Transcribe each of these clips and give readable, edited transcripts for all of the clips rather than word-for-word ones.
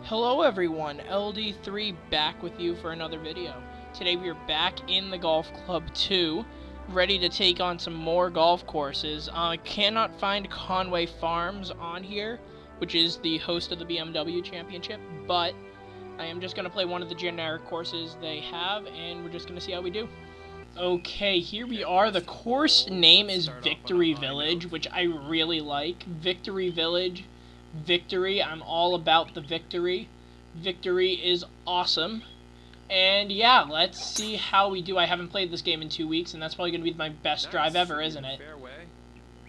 Hello everyone, LD3 back with you for another video. Today we are back in the Golf Club 2, ready to take on some more golf courses. I cannot find Conway Farms on here, which is the host of the BMW Championship, but I am just going to play one of the generic courses they have, and we're just going to see how we do. Okay, here we are. The course name is Victory Village, which I really like. Victory Village. Victory, I'm all about the victory. Victory is awesome. And yeah, let's see how we do. I haven't played this game in 2 weeks, and that's probably going to be my best drive ever, isn't it?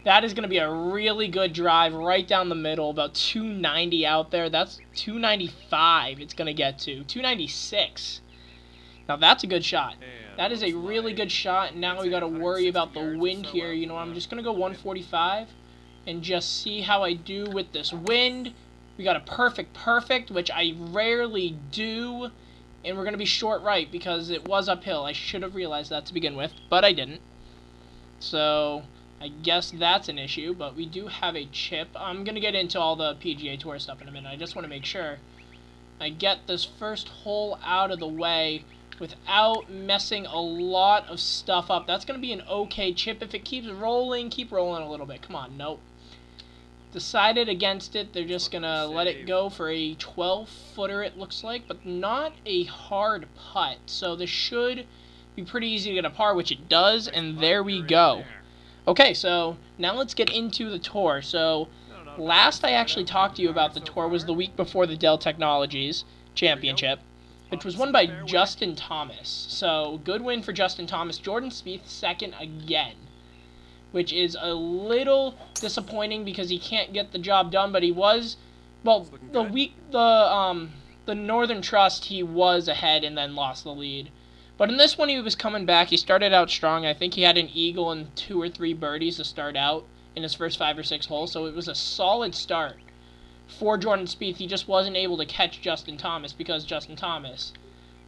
That is going to be a really good drive right down the middle, about 290 out there. That's 295 it's going to get to. 296. Now that's a good shot. That is a really good shot. Now we got to worry about the wind here. You know, I'm just going to go 145. And just see how I do with this wind. We got a perfect, which I rarely do. And we're going to be short right because it was uphill. I should have realized that to begin with, but I didn't. So, I guess that's an issue, but we do have a chip. I'm going to get into all the PGA Tour stuff in a minute. I just want to make sure I get this first hole out of the way without messing a lot of stuff up. That's going to be an okay chip. If it keeps rolling, keep rolling a little bit. Come on, nope. Decided against it. They're just gonna let it go for a 12-footer, it looks like, but not a hard putt. So this should be pretty easy to get a par, which it does, and there we go. Okay, so now let's get into the tour. So last I actually talked to you about the tour was the week before the Dell Technologies Championship, which was won by Justin Thomas. So good win for Justin Thomas. Jordan Spieth second again, which is a little disappointing because he can't get the job done, but he was, well, the Northern Trust, he was ahead and then lost the lead. But in this one, he was coming back. He started out strong. I think he had an eagle and 2 or 3 birdies to start out in his first 5 or 6 holes, so it was a solid start for Jordan Spieth. He just wasn't able to catch Justin Thomas because Justin Thomas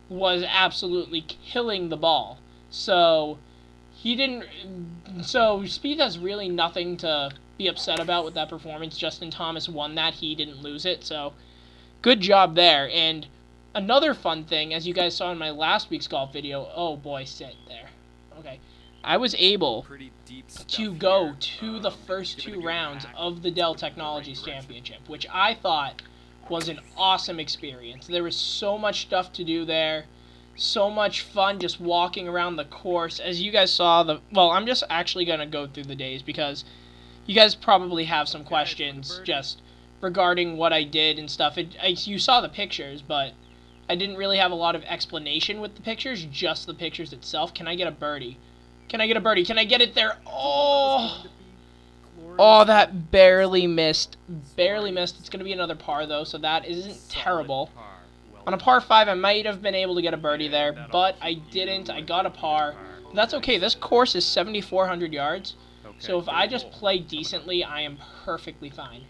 was absolutely killing the ball. So Spieth has really nothing to be upset about with that performance. Justin Thomas won that. He didn't lose it. So good job there. And another fun thing, as you guys saw in my last week's golf video, oh boy, sit there. Okay. I was able to go to the first 2 rounds of the Dell Technologies Championship, which I thought was an awesome experience. There was so much stuff to do there. So much fun just walking around the course. As you guys saw, well, I'm just actually going to go through the days because you guys probably have some questions just regarding what I did and stuff. You saw the pictures, but I didn't really have a lot of explanation with the pictures, just the pictures itself. Can I get a birdie? Can I get a birdie? Can I get it there? Oh! Oh, that barely missed. Barely missed. It's going to be another par, though, so that isn't terrible. On a par 5, I might have been able to get a birdie there, but I didn't. I got a par. But that's okay. This course is 7,400 yards, so if I just play decently, I am perfectly fine.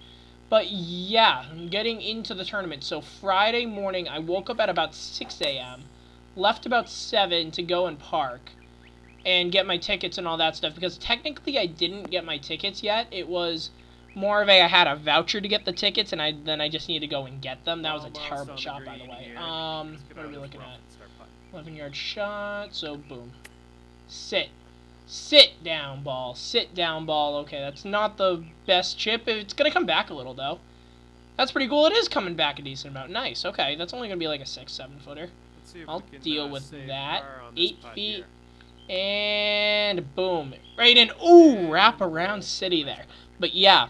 But yeah, I'm getting into the tournament. So Friday morning, I woke up at about 6 a.m., left about 7 to go and park and get my tickets and all that stuff, because technically I didn't get my tickets yet. It was more of I had a voucher to get the tickets, and then I just needed to go and get them. That was a terrible shot, by the way. What are we looking at? 11-yard shot, so boom. Sit. Sit down, ball. Sit down, ball. Okay, that's not the best chip. It's going to come back a little, though. That's pretty cool. It is coming back a decent amount. Nice. Okay, that's only going to be like a 6-7-footer. I'll deal with that. 8 feet. And boom. Right in. Ooh, wrap around city there. But yeah.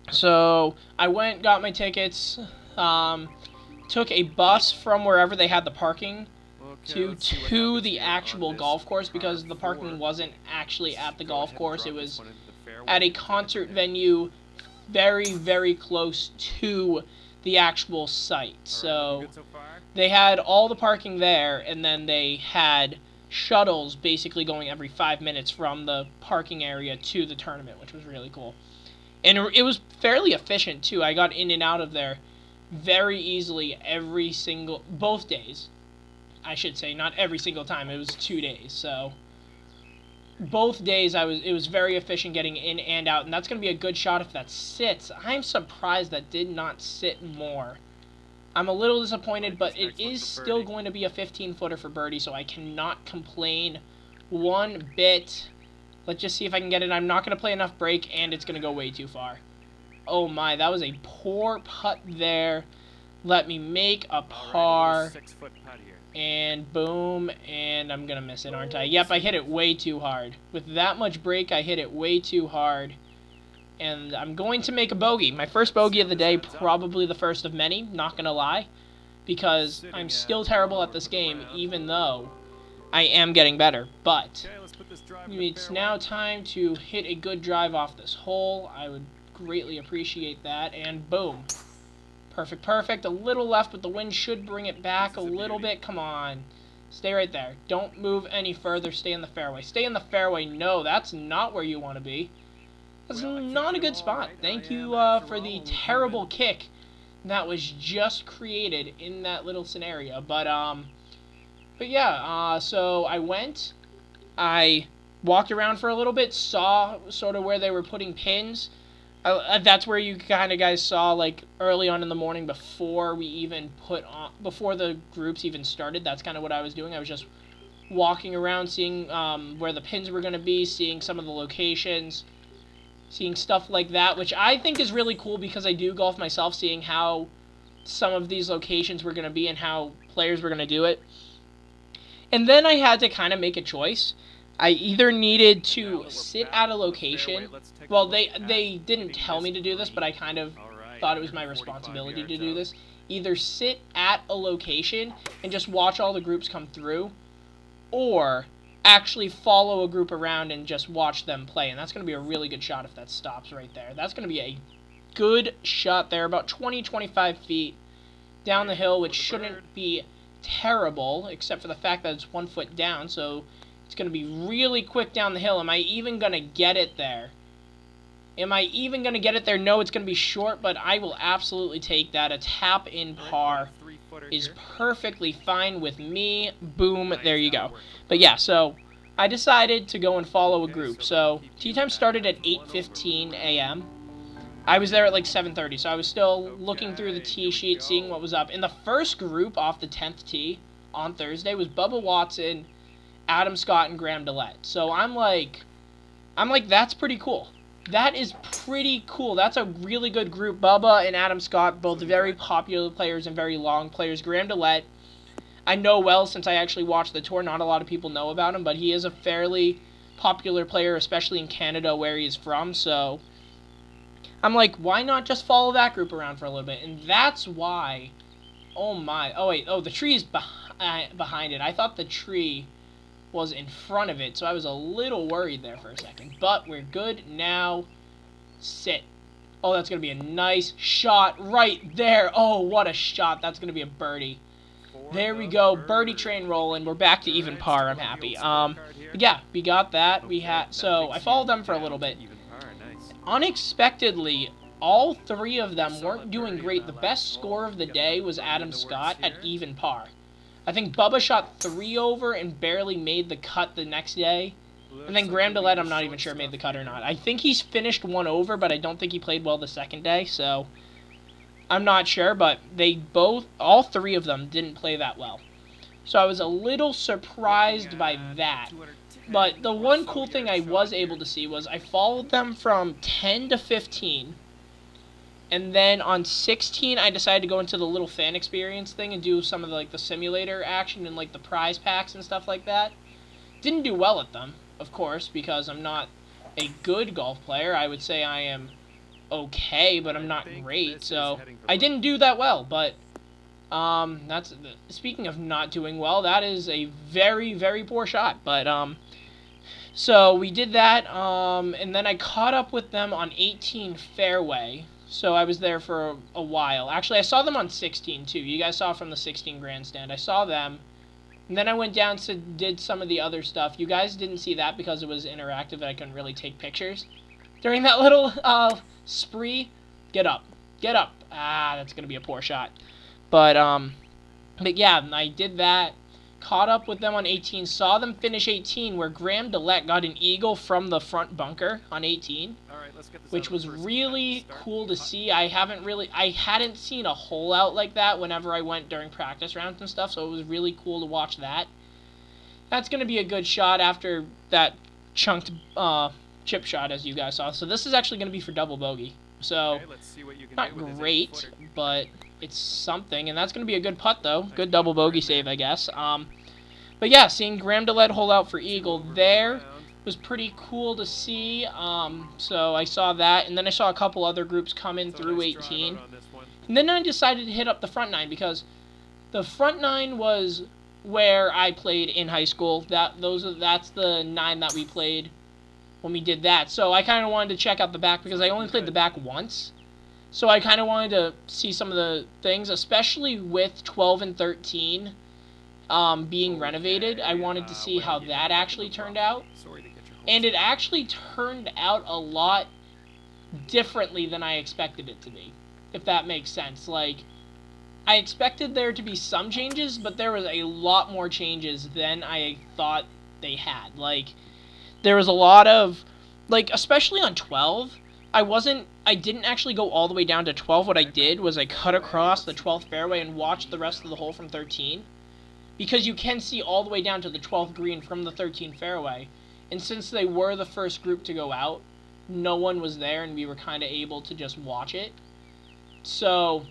So I went, got my tickets, took a bus from wherever they had the parking to the actual golf course, because the parking wasn't actually at the golf course. It was at a concert venue very, very close to the actual site. So they had all the parking there, and then they had shuttles basically going every 5 minutes from the parking area to the tournament, which was really cool. And it was fairly efficient, too. I got in and out of there very easily both days. I should say, not every single time. It was 2 days, so both days it was very efficient getting in and out, and that's going to be a good shot if that sits. I'm surprised that did not sit more. I'm a little disappointed, but it is still going to be a 15-footer for birdie, so I cannot complain one bit. Let's just see if I can get it. I'm not going to play enough break, and it's going to go way too far. Oh my, that was a poor putt there. Let me make a par. And boom, and I'm going to miss it, aren't I? Yep, I hit it way too hard. With that much break, I hit it way too hard. And I'm going to make a bogey. My first bogey of the day, probably the first of many, not going to lie. Because I'm still terrible at this game, even though I am getting better. But it's now time to hit a good drive off this hole. I would greatly appreciate that. And boom. Perfect, perfect. A little left, but the wind should bring it back a little bit. Come on. Stay right there. Don't move any further. Stay in the fairway. Stay in the fairway. No, that's not where you want to be. That's not a good spot. Thank you for the terrible kick that was just created in that little scenario. But yeah, so I walked around for a little bit, saw sort of where they were putting pins. That's where you kind of guys saw, like, early on in the morning before before the groups even started. That's kind of what I was doing. I was just walking around, seeing where the pins were going to be, seeing some of the locations, seeing stuff like that, which I think is really cool because I do golf myself, seeing how some of these locations were going to be and how players were going to do it. And then I had to kind of make a choice. I either needed to sit at a location. Well, they didn't tell me to do this, but I kind of thought it was my responsibility to do this. Either sit at a location and just watch all the groups come through, or actually follow a group around and just watch them play. And that's going to be a really good shot if that stops right there. That's going to be a good shot there, about 20-25 feet down the hill, which shouldn't be terrible, except for the fact that it's 1 foot down, so it's going to be really quick down the hill. Am I even going to get it there? Am I even going to get it there? No, it's going to be short, but I will absolutely take that. A tap-in par is perfectly fine with me. Boom, there you go. But yeah, so I decided to go and follow a group. So tee time started at 8:15 a.m. I was there at like 7:30, so I was still looking through the tee sheet, seeing what was up. And the first group off the 10th tee on Thursday was Bubba Watson, Adam Scott, and Graham Dillette. So I'm like, that's pretty cool. That is pretty cool. That's a really good group. Bubba and Adam Scott, both very popular players and very long players. Graham Dillette, I know well since I actually watched the tour. Not a lot of people know about him, but he is a fairly popular player, especially in Canada where he is from. So I'm like, why not just follow that group around for a little bit? And that's why, oh my, oh wait, oh, the tree is behind it. I thought the tree was in front of it, so I was a little worried there for a second. But we're good now. Sit. Oh, that's going to be a nice shot right there. Oh, what a shot. That's going to be a birdie. There we go. Birdie train rolling. We're back to even par. I'm happy. Yeah, we got that. So I followed them for a little bit. Unexpectedly, all three of them weren't doing great. The best score of the day was Adam Scott at even par. I think Bubba shot 3 over and barely made the cut the next day. And then Graham Dillette, I'm not even sure made the cut or not. I think he's finished 1 over, but I don't think he played well the second day, so I'm not sure. But all three of them didn't play that well. So I was a little surprised by that. But the one cool thing I was able to see was I followed them from 10 to 15. And then on 16, I decided to go into the little fan experience thing and do some of the simulator action and like the prize packs and stuff like that. Didn't do well at them, of course, because I'm not a good golf player. I would say I am okay, but I'm not great. So I didn't do that well. But speaking of not doing well, that is a very, very poor shot. But so we did that, and then I caught up with them on 18 fairway. So I was there for a while. Actually, I saw them on 16, too. You guys saw from the 16 grandstand. I saw them. And then I went down to did some of the other stuff. You guys didn't see that because it was interactive and I couldn't really take pictures. During that little spree, get up. Get up. Ah, that's going to be a poor shot. But yeah, I did that. caught up with them on 18, saw them finish 18, where Graham DeLette got an eagle from the front bunker on 18, which was really cool to see. I hadn't seen a hole out like that whenever I went during practice rounds and stuff, so it was really cool to watch that. That's going to be a good shot after that chunked chip shot, as you guys saw. So this is actually going to be for double bogey. So, not great, but it's something. And that's going to be a good putt, though. Good double bogey save, I guess. But yeah, seeing Graham DeLette hold out for eagle there was pretty cool to see. So I saw that, and then I saw a couple other groups come in through 18. And then I decided to hit up the front nine, because the front nine was where I played in high school. That's the 9 that we played when we did that. So I kind of wanted to check out the back, because I only played the back once. So I kind of wanted to see some of the things, especially with 12 and 13 being renovated. I wanted to see how that actually turned out. And it actually turned out a lot differently than I expected it to be, if that makes sense. Like, I expected there to be some changes, but there was a lot more changes than I thought they had. Like, there was a lot of, like, especially on 12, I didn't actually go all the way down to 12. What I did was I cut across the 12th fairway and watched the rest of the hole from 13. Because you can see all the way down to the 12th green from the 13th fairway. And since they were the first group to go out, no one was there, and we were kind of able to just watch it. So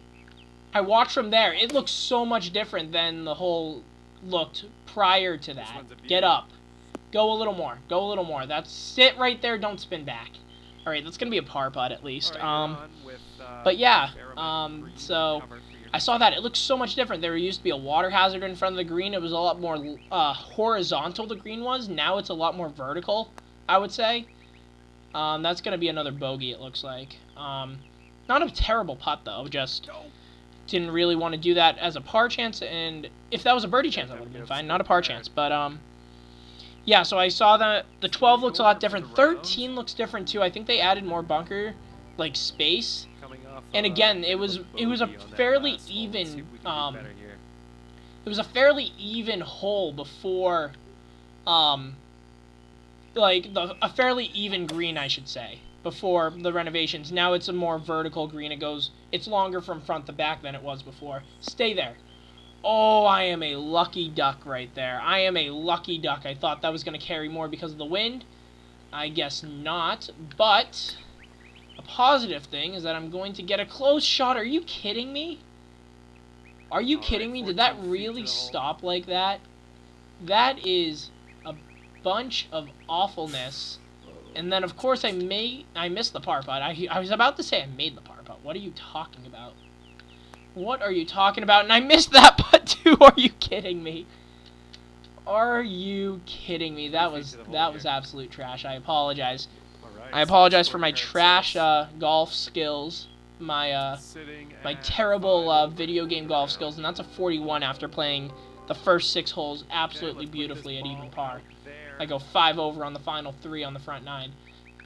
I watched from there. It looks so much different than the hole looked prior to that. Get up. Go a little more. Go a little more. That's sit right there. Don't spin back. All right, that's going to be a par putt at least. But yeah, so I saw that. It looks so much different. There used to be a water hazard in front of the green. It was a lot more horizontal, the green was. Now it's a lot more vertical, I would say. That's going to be another bogey, it looks like. Not a terrible putt, though. Just didn't really want to do that as a par chance. And if that was a birdie chance, that would have been fine. Not a par chance. But, yeah, so I saw that the 12 looks a lot different. 13 looks different, too. I think they added more bunker, like, space. And again, it was a fairly even hole before a fairly even green, I should say, before the renovations. Now it's a more vertical green. It's longer from front to back than it was before. Stay there. Oh, I am a lucky duck right there. I am a lucky duck. I thought that was going to carry more because of the wind. I guess not, but a positive thing is that I'm going to get a close shot. Are you kidding me? Are you kidding me? Did that really stop like that? That is a bunch of awfulness. And then, of course, I missed the par putt. I was about to say I made the par putt. What are you talking about? What are you talking about? And I missed that putt, too. Are you kidding me? Are you kidding me? That was absolute trash. I apologize. I apologize for my trash golf skills, my terrible video game golf skills, and that's a 41 after playing the first 6 holes absolutely beautifully at even par. I go 5 over on the final 3 on the front 9.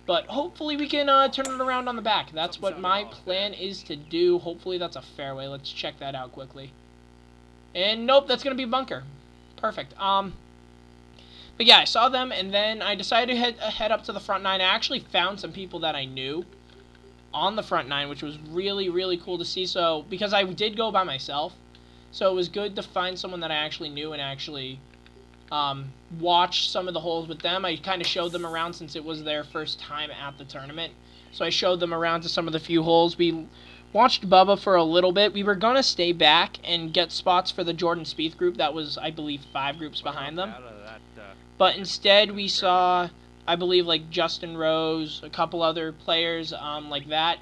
But hopefully we can turn it around on the back. That's what my plan is to do. Hopefully that's a fairway. Let's check that out quickly. And nope, that's going to be bunker. Perfect. But yeah, I saw them, and then I decided to head up to the front 9. I actually found some people that I knew on the front 9, which was really, really cool to see. So, because I did go by myself, so it was good to find someone that I actually knew and actually watch some of the holes with them. I kind of showed them around since it was their first time at the tournament. So I showed them around to some of the few holes. We watched Bubba for a little bit. We were going to stay back and get spots for the Jordan Spieth group. That was, I believe, 5 groups behind them. But instead, we saw, I believe, like Justin Rose, a couple other players like that.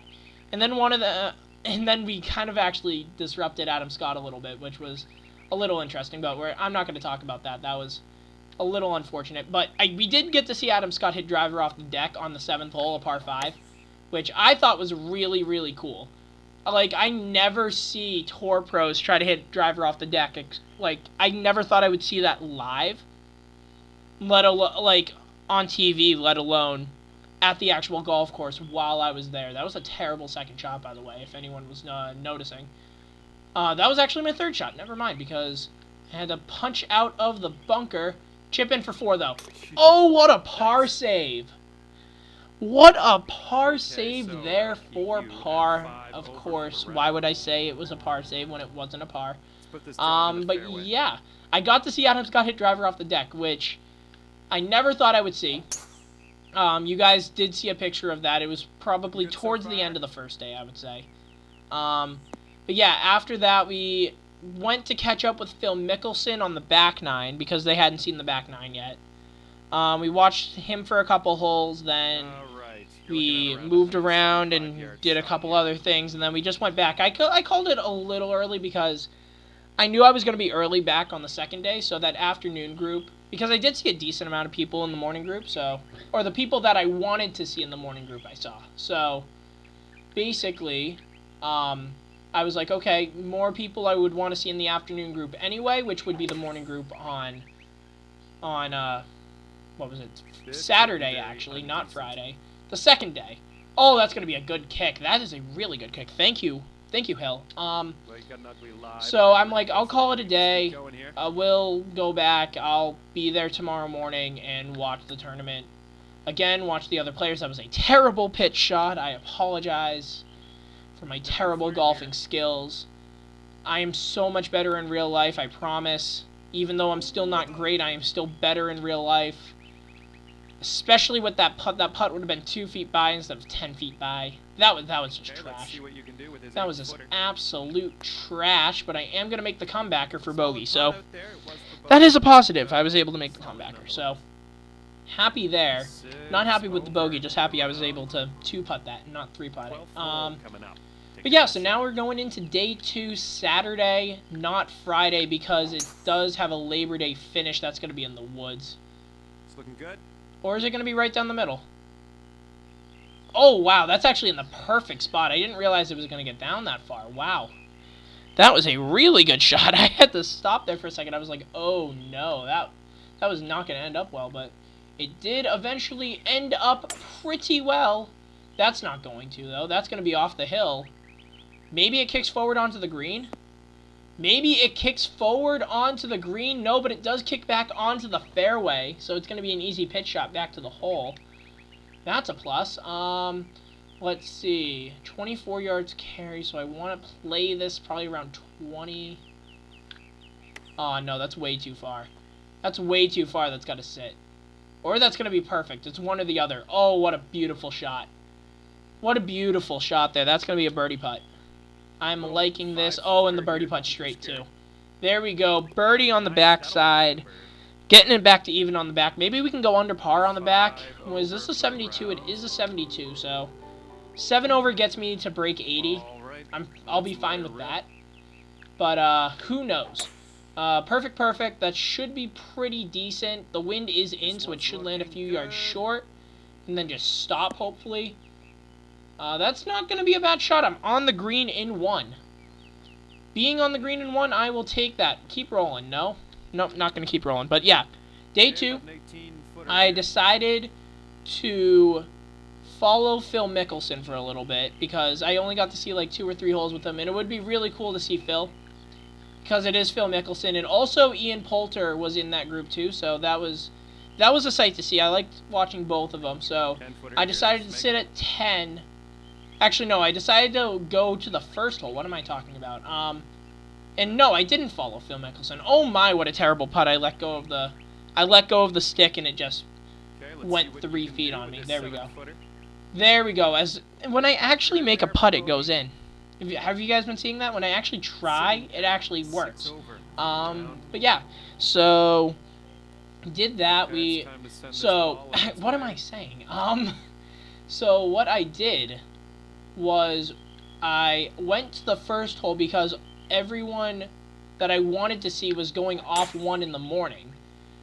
And then we kind of actually disrupted Adam Scott a little bit, which was a little interesting. But I'm not going to talk about that. That was a little unfortunate. But we did get to see Adam Scott hit driver off the deck on the 7th hole, a par 5, which I thought was really, really cool. Like, I never see tour pros try to hit driver off the deck. Like, I never thought I would see that live, let alone, like, on TV, let alone at the actual golf course while I was there. That was a terrible second shot, by the way, if anyone was noticing. That was actually my 3rd shot. Never mind, because Had to punch out of the bunker. Chip in for 4, though. Oh, what a par save. What a par save there for par. Of course, why would I say it was a par save when it wasn't a par? But yeah, I got to see Adam Scott hit driver off the deck, which I never thought I would see. You guys did see a picture of that. It was probably towards the end of the first day, I would say. But yeah, after that, we went to catch up with Phil Mickelson on the back 9, because they hadn't seen the back 9 yet. We watched him for a couple holes, then we moved around and did a couple other things, and then we just went back. I called it a little early because I knew I was going to be early back on the second day, so that afternoon group, because I did see a decent amount of people in the morning group, so, or the people that I wanted to see in the morning group I saw. So, basically, I was like, okay, more people I would want to see in the afternoon group anyway, which would be the morning group on what was it? Saturday, actually, not Friday. The second day. Oh, that's going to be a good kick. That is a really good kick. Thank you. Thank you, Hill. So I'm like, I'll call it a day. We'll go back. I'll be there tomorrow morning and watch the tournament. Again, watch the other players. That was a terrible pitch shot. I apologize for my terrible golfing skills. I am so much better in real life, I promise. Even though I'm still not great, I am still better in real life. Especially with that putt. That putt would have been 2 feet by instead of 10 feet by. That was just trash. That was just absolute trash, but I am going to make the comebacker for bogey, so that is a positive. I was able to make the comebacker, so happy there. Not happy with the bogey, just happy I was able to 2-putt that and not 3-putt it. But yeah, so now we're going into day 2, Saturday, not Friday, because it does have a Labor Day finish. That's going to be in the woods. It's looking good. Or is it going to be right down the middle? Oh, wow, that's actually in the perfect spot. I didn't realize it was going to get down that far. Wow. That was a really good shot. I had to stop there for a second. I was like, oh, no, that was not going to end up well, but it did eventually end up pretty well. That's not going to, though. That's going to be off the hill. Maybe it kicks forward onto the green. Maybe it kicks forward onto the green. No, but it does kick back onto the fairway. So it's going to be an easy pitch shot back to the hole. That's a plus. Let's see. 24 yards carry. So I want to play this probably around 20. Oh, no, that's way too far. That's way too far. That's got to sit. Or that's going to be perfect. It's one or the other. Oh, what a beautiful shot. What a beautiful shot there. That's going to be a birdie putt. I'm liking this. Oh, and the birdie putt straight, too. There we go. Birdie on the backside. Getting it back to even on the back. Maybe we can go under par on the back. Was this a 72? It is a 72, so 7 over gets me to break 80. I'll be fine with that. But, who knows? Perfect. That should be pretty decent. The wind is in, so it should land a few yards short. And then just stop, hopefully. That's not going to be a bad shot. I'm on the green in 1. Being on the green in 1, I will take that. Keep rolling. No? Nope, not going to keep rolling. But yeah, day 2, I decided to follow Phil Mickelson for a little bit because I only got to see like 2 or 3 holes with him, and it would be really cool to see Phil because it is Phil Mickelson, and also Ian Poulter was in that group too, so that was a sight to see. I liked watching both of them, so I decided to sit at 10. Actually, no, I decided to go to the first hole. What am I talking about? And no, I didn't follow Phil Mickelson. Oh my, what a terrible putt. I let go of the stick and it just went 3 feet on me. There we go. There we go. When I actually make a putt, it goes in. Have you guys been seeing that? When I actually try, it actually works. But yeah, so did that. So what am I saying? So what I did was I went to the first hole because everyone that I wanted to see was going off 1 in the morning.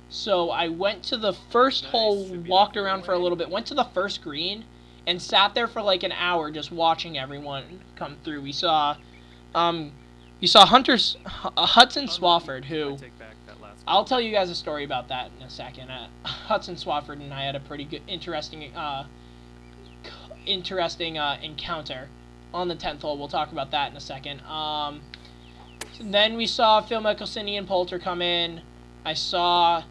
So I went to the first hole, walked around for a little bit, went to the first green, and sat there for like an hour just watching everyone come through. We saw Hudson Swafford, who I'll tell you guys a story about that in a second. Hudson Swafford and I had a pretty good, interesting encounter on the 10th hole. We'll talk about that in a second. Then we saw Phil Mickelson, Ian Poulter come in. I saw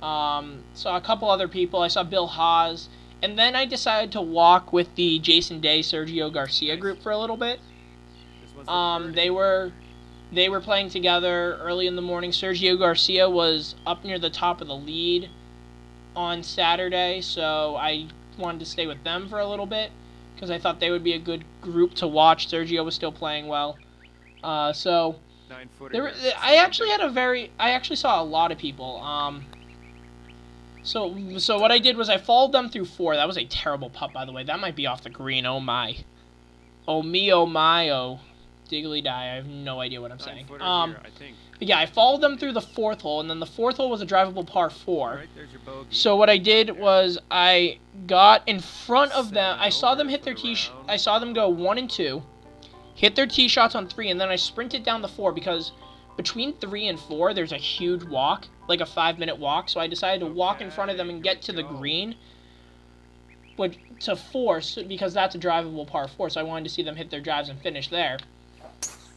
a couple other people. I saw Bill Haas. And then I decided to walk with the Jason Day, Sergio Garcia group for a little bit. They were playing together early in the morning. Sergio Garcia was up near the top of the lead on Saturday, so I wanted to stay with them for a little bit because I thought they would be a good group to watch. Sergio was still playing well. So I actually saw a lot of people. So what I did was I followed them through 4. That was a terrible putt, by the way. That might be off the green. Oh my. Oh me, oh my, oh. Diggly die. I have no idea what I'm saying. But yeah, I followed them through the 4th hole, and then the 4th hole was a drivable par 4. So what I did was I got in front of them. I saw them hit their I saw them go 1 and 2, hit their tee shots on 3, and then I sprinted down the 4 because between 3 and 4 there's a huge walk, like a 5-minute walk. So I decided to walk in front of them and get to the green, to 4, because that's a drivable par 4. So I wanted to see them hit their drives and finish there.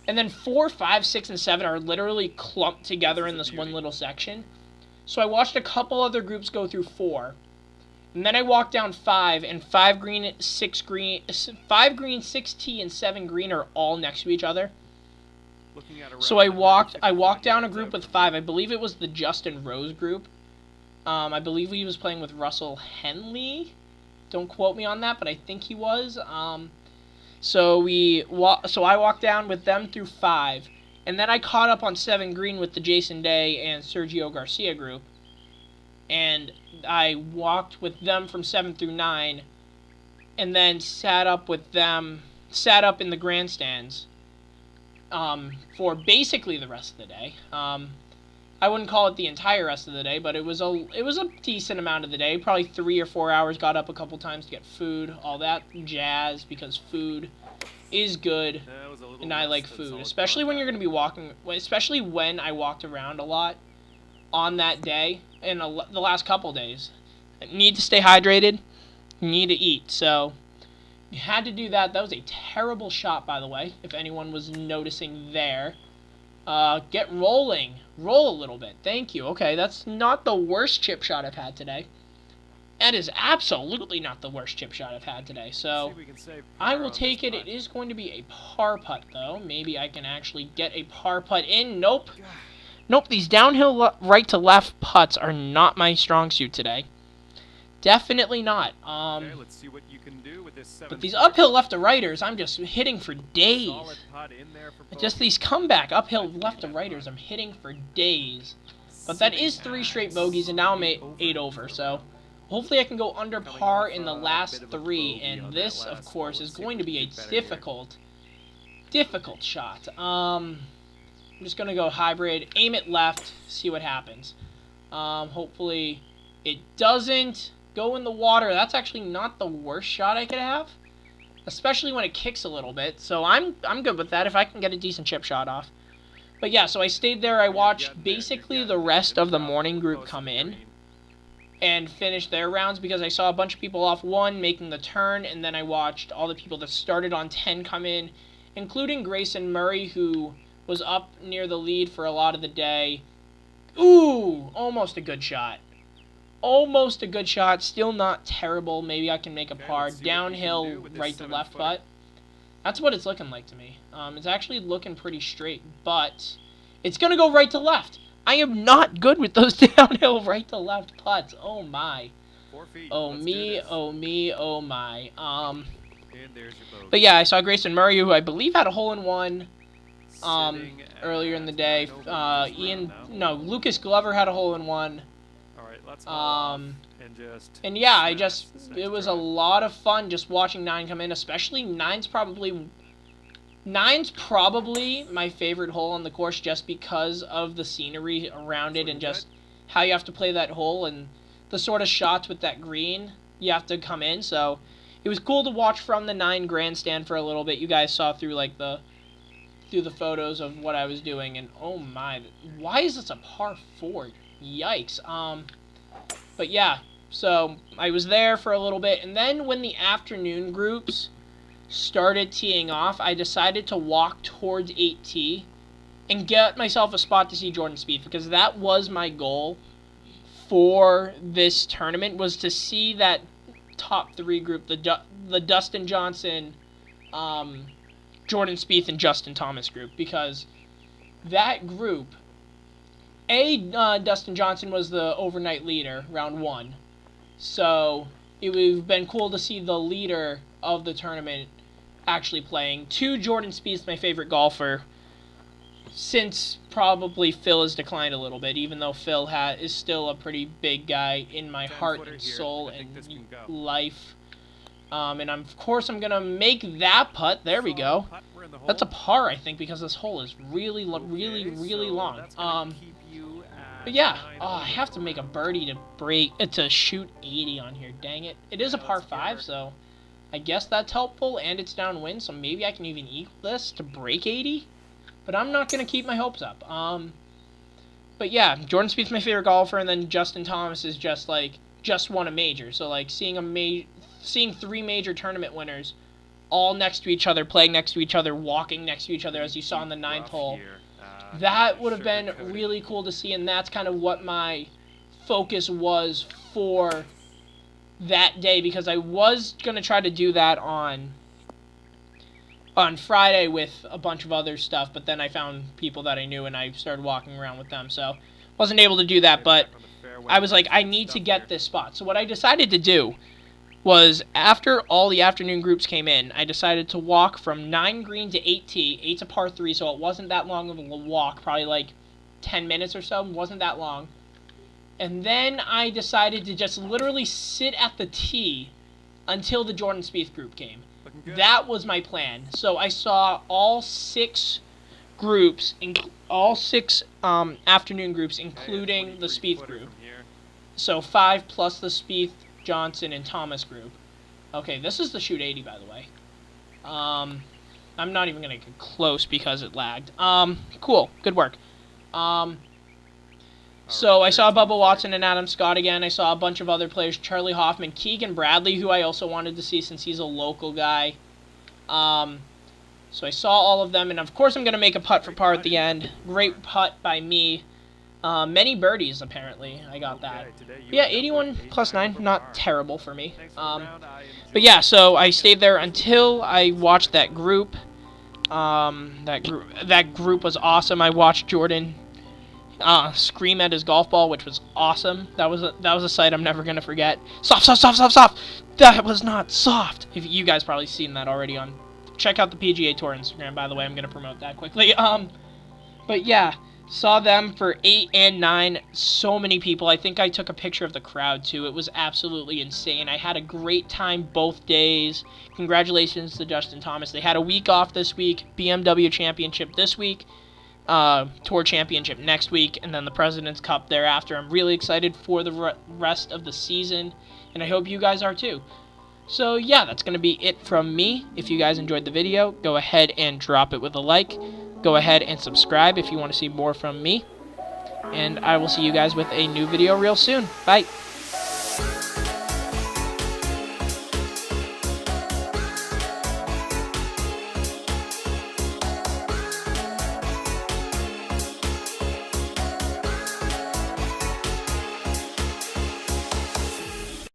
And then 4, 5, 6, and 7 are literally clumped together in this one little section. So I watched a couple other groups go through 4. And then I walked down 5, and 5 green, 6 green, 5 green, 6 tee, and 7 green are all next to each other. So I walked down a group with 5. I believe it was the Justin Rose group. I believe he was playing with Russell Henley. Don't quote me on that, but I think he was. So I walked down with them through 5, and then I caught up on 7 green with the Jason Day and Sergio Garcia group, and I walked with them from 7 through 9, and then sat up in the grandstands for basically the rest of the day. I wouldn't call it the entire rest of the day, but it was a decent amount of the day. Probably 3 or 4 hours. Got up a couple times to get food, all that jazz, because food is good, and I like food, especially when you're going to be walking. Especially when I walked around a lot on that day and the last couple days. I need to stay hydrated. You need to eat, so you had to do that. That was a terrible shot, by the way, if anyone was noticing there. Get rolling. Roll a little bit. Thank you. Okay, that's not the worst chip shot I've had today. That is absolutely not the worst chip shot I've had today. So, I will take it. It is going to be a par putt, though. Maybe I can actually get a par putt in. Nope. Nope, these downhill right to left putts are not my strong suit today. Definitely not. Okay, let's see what you can do with this but these uphill left to righters, I'm just hitting for days. Just these comeback uphill left to righters, I'm hitting for days. But that is 3 straight bogeys, and now I'm 8 over, so hopefully I can go under par in the last 3, and this, of course, is going to be a difficult shot. I'm just going to go hybrid, aim it left, see what happens. Hopefully it doesn't go in the water. That's actually not the worst shot I could have, especially when it kicks a little bit. So I'm good with that if I can get a decent chip shot off. But yeah, so I stayed there. I watched basically the rest of the morning group come in and finish their rounds because I saw a bunch of people off 1 making the turn, and then I watched all the people that started on 10 come in, including Grayson Murray, who was up near the lead for a lot of the day. Ooh, almost a good shot. Almost a good shot. Still not terrible. Maybe I can make a par. Downhill, right to left putt. That's what it's looking like to me. It's actually looking pretty straight, but it's going to go right to left. I am not good with those downhill right to left putts. Oh my. Oh me, oh me, oh my. But yeah, I saw Grayson Murray, who I believe had a hole-in-one earlier in the day. Lucas Glover had a hole-in-one. And yeah, it was a lot of fun just watching 9 come in, especially 9's probably my favorite hole on the course just because of the scenery around it and just how you have to play that hole and the sort of shots with that green you have to come in. So it was cool to watch from the 9 grandstand for a little bit. You guys saw through the photos of what I was doing, and oh my, why is this a par 4? Yikes. But yeah, so I was there for a little bit, and then when the afternoon groups started teeing off, I decided to walk towards 8T and get myself a spot to see Jordan Spieth, because that was my goal for this tournament, was to see that top 3 group, the Dustin Johnson, Jordan Spieth, and Justin Thomas group, because that group, Dustin Johnson was the overnight leader, round 1, so it would have been cool to see the leader of the tournament actually playing. 2, Jordan Spieth's my favorite golfer, since probably Phil has declined a little bit, even though Phil is still a pretty big guy in my heart and soul and life. And of course I'm going to make that putt. There we go. That's a par, I think, because this hole is really long. But yeah, I have to make a birdie to shoot 80 on here. Dang it. It is a par 5, so I guess that's helpful, and it's downwind, so maybe I can even equal this to break 80. But I'm not going to keep my hopes up. But yeah, Jordan Spieth's my favorite golfer, and then Justin Thomas is just won a major. So like seeing 3 major tournament winners all next to each other, playing next to each other, walking next to each other, as you saw in the 9th hole, that would have been really cool to see, and that's kind of what my focus was for that day, because I was going to try to do that on Friday with a bunch of other stuff, but then I found people that I knew and I started walking around with them, so wasn't able to do that. But I was like, I need to get this spot. So what I decided to do was, after all the afternoon groups came in, I decided to walk from 9 green to 8T. 8's a par 3, so it wasn't that long of a walk, probably like 10 minutes or so. It wasn't that long. And then I decided to just literally sit at the tee until the Jordan Spieth group came. That was my plan. So I saw all 6 groups, all 6 afternoon groups, including the Spieth group. So 5 plus the Spieth, Johnson, and Thomas group. Okay, this is the shoot 80, by the way. I'm not even going to get close because it lagged. Cool. Good work. So I saw Bubba Watson and Adam Scott again. I saw a bunch of other players, Charlie Hoffman, Keegan Bradley, who I also wanted to see since he's a local guy. So I saw all of them, and of course I'm going to make a putt for par at the end. Great putt by me. Many birdies, apparently. I got that. But yeah, 81 plus 9, not terrible for me. But yeah, so I stayed there until I watched that group. That group was awesome. I watched Jordan scream at his golf ball, which was awesome. That was a sight I'm never gonna forget. Soft. That was not soft. If you guys probably seen that already on. Check out the PGA Tour Instagram, by the way. I'm gonna promote that quickly. But yeah, saw them for 8 and 9. So many people. I think I took a picture of the crowd too. It was absolutely insane. I had a great time both days. Congratulations to Justin Thomas. They had a week off this week. BMW Championship this week. Tour Championship next week, and then the President's Cup thereafter. I'm really excited for the rest of the season, and I hope you guys are too. So yeah, that's going to be it from me. If you guys enjoyed the video, go ahead and drop it with a like. Go ahead and subscribe if you want to see more from me, and I will see you guys with a new video real soon. Bye!